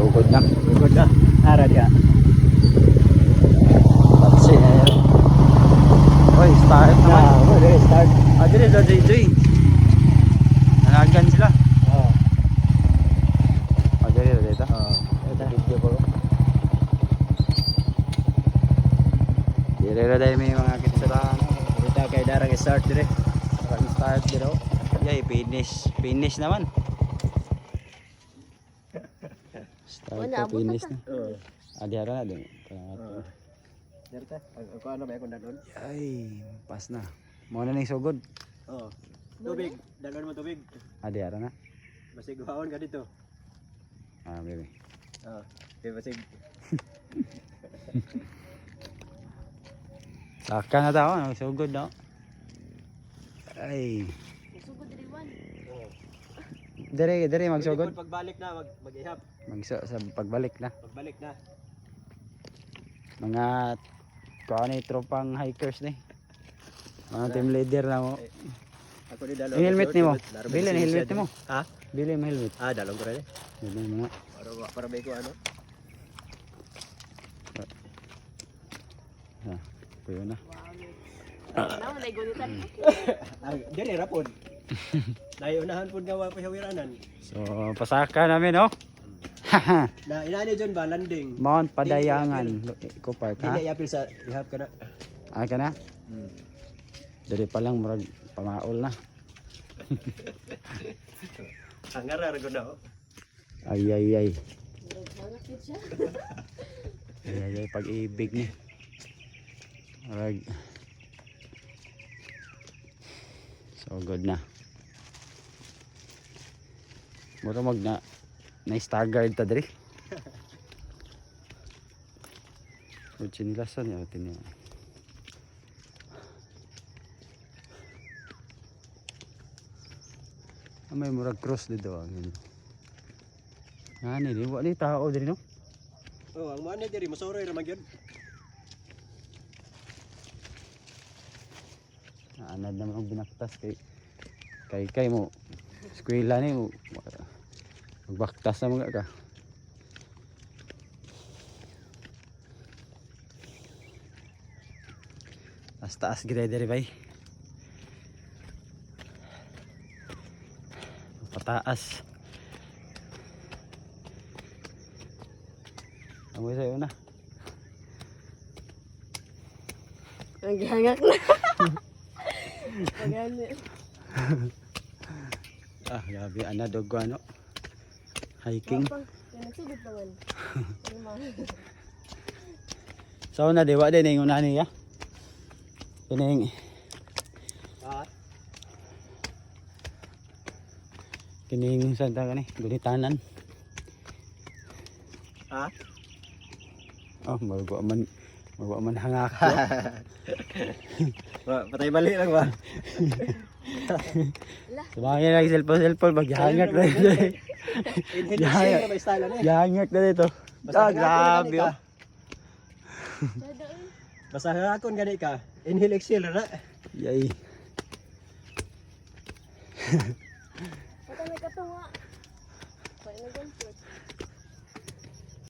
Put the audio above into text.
sugod na. Good na. Ara dia. Tatsi na yan. Uy, start naman. Start. Dire, Joy. Nanagan sila. Oh. Dire, dito. Ito video ko. Dire, dahil may mga kitsarahan. Kita kay darang start dire. Parang start dito. Yay, finish naman. Start to finish na. Oh. Adihara na din. Derta, ako ano ba akong dalon? Ay, pas na. Muna na yung sugod. Oh. Tubig, dalon mo tubig. Adihara na. Basig haon ka dito. Ah, baby. Oh, kay basig. Saka na tao, sugod na. Ay. Sugod riwan. Dire magsugod. Pagbalik na, mag-ihap. Sa pagbalik na. Pagbalik na. Mga kuha ni tropang hikers ni. Mga team leader na mo. Ako ni dalon. Yung helmet ni mo. Bili na helmet mo. Ha? Bili mo helmet. Ah, dalon ko rin. Bili mo nga. Para may ko ano? Ha, puyo na. Wow. Nay gunitan. Ah, dili rapon. Naiunahan pud nga wa pa hawiranan. So, pasaka namin oh. Na inani dyan ba landing? Mount Padayangan. Eco Park ha. Dili yapil sa ihap ka na. Ah, ka na? Dari pa lang murag pamaol na. Ang ngarar ko na. Ay. Hangat yun siya. Ay, pag-ibig ni. Murag. So good na. Mura mag na staggered ta diri. Kucing lasan ya tinyo. May murag cross dito ang. Ngani di wa ni tao diri no? Oh, ang mana diri masoroy ra magyud. Anad naman ang binaktas kay mo. Eskwela ni mo. Magbaktas na mga ka. Taas gila diri bay. Pataas. Amoy sa'yo na. Naghangak na. Magani. Ah, grabe anadog ko ano. Hiking. Nagsugod pa man. So na dewa din yung una niya. Kining Ah, kining santa kani, gunitanan. ha? Oh, magwa man hangak. Patay balik lang ba? Sumangin lang cellphone maghangak na dito. Inhale na ba style na? Hangak na dito. Ah, grabe oh. Basta hakon gani ka. Inhale exhale na. Yay.